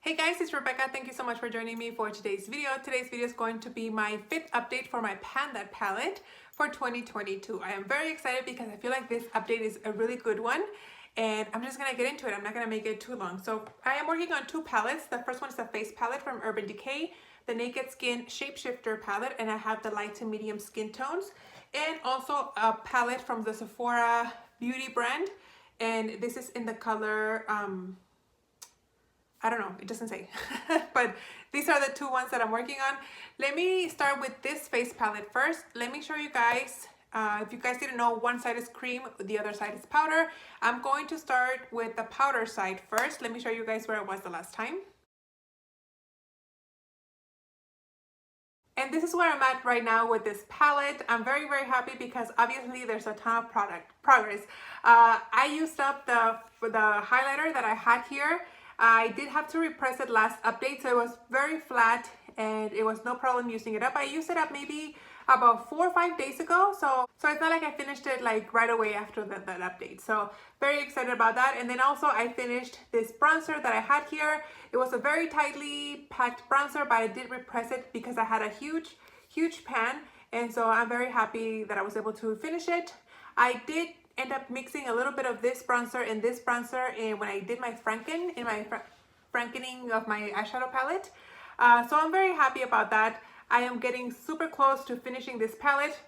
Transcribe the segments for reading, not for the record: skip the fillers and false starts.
Hey guys, it's Rebecca. Thank you so much for joining me for today's video. Today's video is going to be my 5th update for my Pan That palette for 2022. I am very excited because I feel like this update is a really good one and I'm just gonna get into it. I'm not gonna make it too long. So I am working on two palettes. The first one is the face palette from Urban Decay, the Naked Skin Shapeshifter palette, and I have the light to medium skin tones, and also a palette from the Sephora Beauty brand, and this is in the color I don't know, it doesn't say, but these are the two ones that I'm working on. Let me start with this face palette first. Let me show you guys, if you guys didn't know, one side is cream, the other side is powder. I'm going to start with the powder side first. Let me show you guys where I was the last time. And this is where I'm at right now with this palette. I'm very, very happy because obviously there's a ton of progress. I used up the highlighter that I had here. I did have to repress it last update, so it was very flat and it was no problem using it up. I used it up maybe about 4 or 5 days ago, so it's not like I finished it like right away after that update. So very excited about that. And then also I finished this bronzer that I had here. It was a very tightly packed bronzer, but I did repress it because I had a huge pan, and so I'm very happy that I was able to finish it. I did end up mixing a little bit of this bronzer and this bronzer and when I did my frankening of my eyeshadow palette. So I'm very happy about that. I am getting super close to finishing this palette.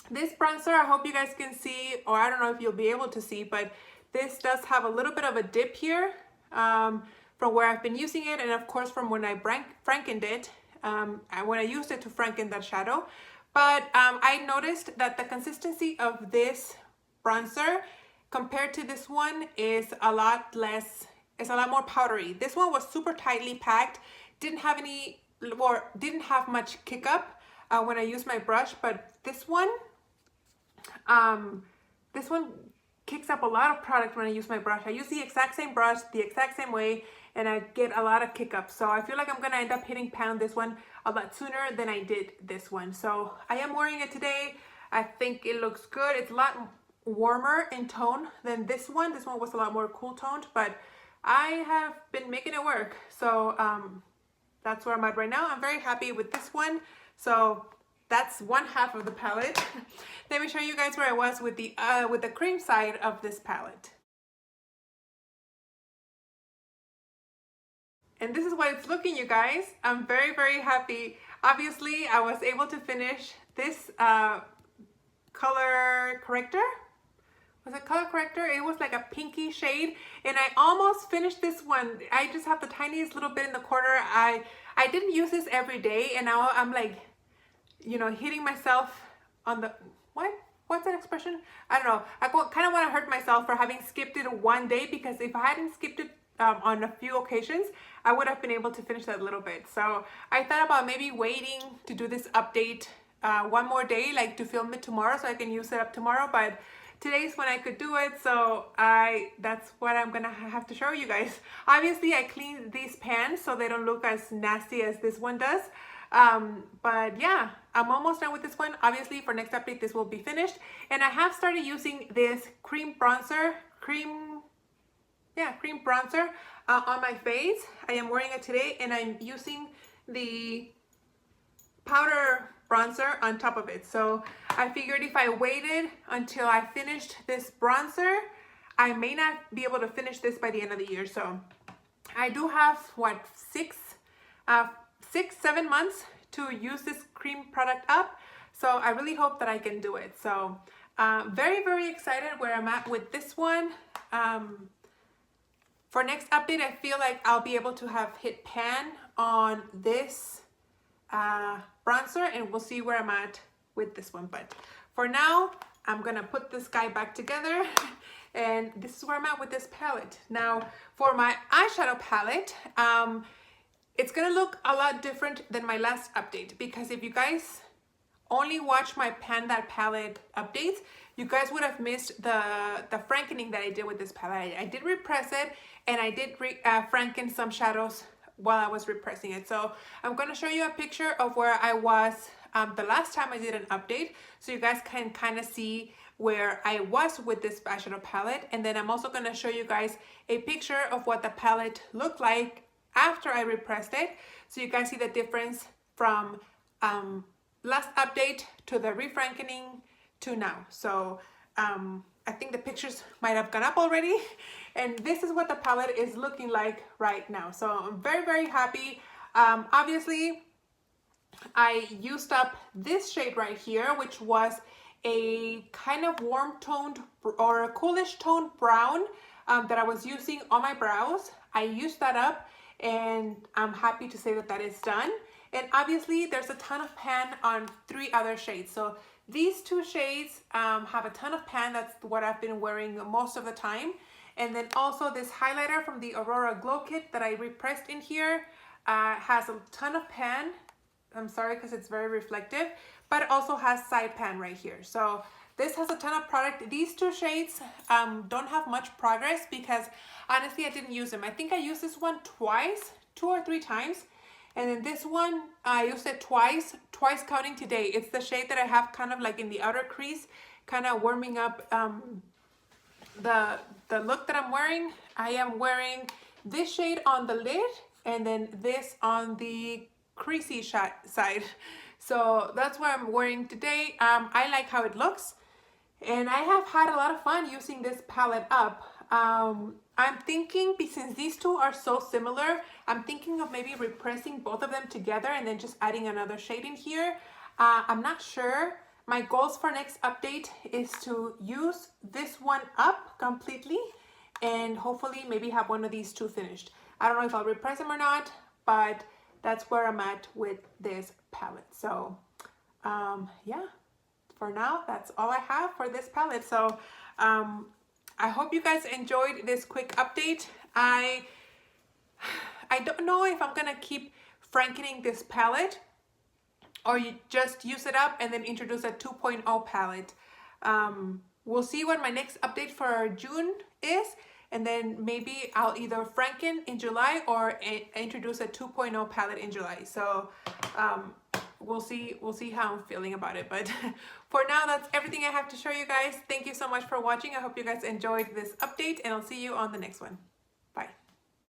This bronzer, I hope you guys can see, or I don't know if you'll be able to see, but this does have a little bit of a dip here from where I've been using it, and of course from when I frankened it, when I used it to franken that shadow. But I noticed that the consistency of this bronzer compared to this one is a lot more powdery. This one was super tightly packed, didn't have much kick up when I used my brush, but this one kicks up a lot of product when I use my brush. I use the exact same brush the exact same way and I get a lot of kick up. So I feel like I'm gonna end up hitting pan this one a lot sooner than I did this one. So I am wearing it today. I think it looks good. It's a lot warmer in tone than this one. This one was a lot more cool toned, but I have been making it work. So that's where I'm at right now. I'm very happy with this one. So that's one half of the palette. Let me show you guys where I was with the cream side of this palette. And this is what it's looking, you guys. I'm very, very happy. Obviously, I was able to finish this color corrector. Was it color corrector? It was like a pinky shade, and I almost finished this one. I just have the tiniest little bit in the corner. I didn't use this every day, and now I'm like, you know, hitting myself on the, what's that expression? I don't know. I kind of want to hurt myself for having skipped it one day, because if I hadn't skipped it on a few occasions, I would have been able to finish that little bit. So I thought about maybe waiting to do this update one more day, like to film it tomorrow so I can use it up tomorrow, but today's when I could do it, so that's what I'm gonna have to show you guys. Obviously, I cleaned these pans so they don't look as nasty as this one does. But yeah, I'm almost done with this one. Obviously, for next update, this will be finished. And I have started using this cream bronzer on my face. I am wearing it today, and I'm using the powder bronzer on top of it. So I figured if I waited until I finished this bronzer, I may not be able to finish this by the end of the year. So I do have what, 7 months to use this cream product up. So I really hope that I can do it. So very, very excited where I'm at with this one. For next update, I feel like I'll be able to have hit pan on this bronzer, and we'll see where I'm at with this one. But for now, I'm gonna put this guy back together, and this is where I'm at with this palette. Now for my eyeshadow palette, it's gonna look a lot different than my last update, because if you guys only watch my Pan That palette updates, you guys would have missed the frankening that I did with this palette. I did repress it, and I did franken some shadows while I was repressing it. So I'm going to show you a picture of where I was the last time I did an update, so you guys can kind of see where I was with this eyeshadow palette. And then I'm also going to show you guys a picture of what the palette looked like after I repressed it. So you guys see the difference from last update to the refrankening to now. So I think the pictures might have gone up already. And this is what the palette is looking like right now. So I'm very, very happy. Obviously, I used up this shade right here, which was a kind of warm toned or a coolish toned brown that I was using on my brows. I used that up and I'm happy to say that that is done. And obviously there's a ton of pan on 3 other shades. So these 2 shades have a ton of pan. That's what I've been wearing most of the time. And then also this highlighter from the Aurora Glow Kit that I repressed in here has a ton of pan. I'm sorry because it's very reflective, but it also has side pan right here. So this has a ton of product. These 2 shades don't have much progress because honestly I didn't use them. I think I used this one twice, 2 or 3 times. And then this one, I used it twice counting today. It's the shade that I have kind of like in the outer crease, kind of warming up the look that I'm wearing. I am wearing this shade on the lid and then this on the creasy side. So that's what I'm wearing today. I like how it looks. And I have had a lot of fun using this palette up. I'm thinking, since these 2 are so similar, I'm thinking of maybe repressing both of them together and then just adding another shade in here. I'm not sure. My goals for next update is to use this one up completely and hopefully maybe have one of these 2 finished. I don't know if I'll repress them or not, but that's where I'm at with this palette. So yeah, for now, that's all I have for this palette. So I hope you guys enjoyed this quick update. I don't know if I'm gonna keep frankening this palette or you just use it up and then introduce a 2.0 palette. We'll see what my next update for June is, and then maybe I'll either franken in July or introduce a 2.0 palette in July. So we'll see how I'm feeling about it. But for now, that's everything I have to show you guys. Thank you so much for watching. I hope you guys enjoyed this update and I'll see you on the next one.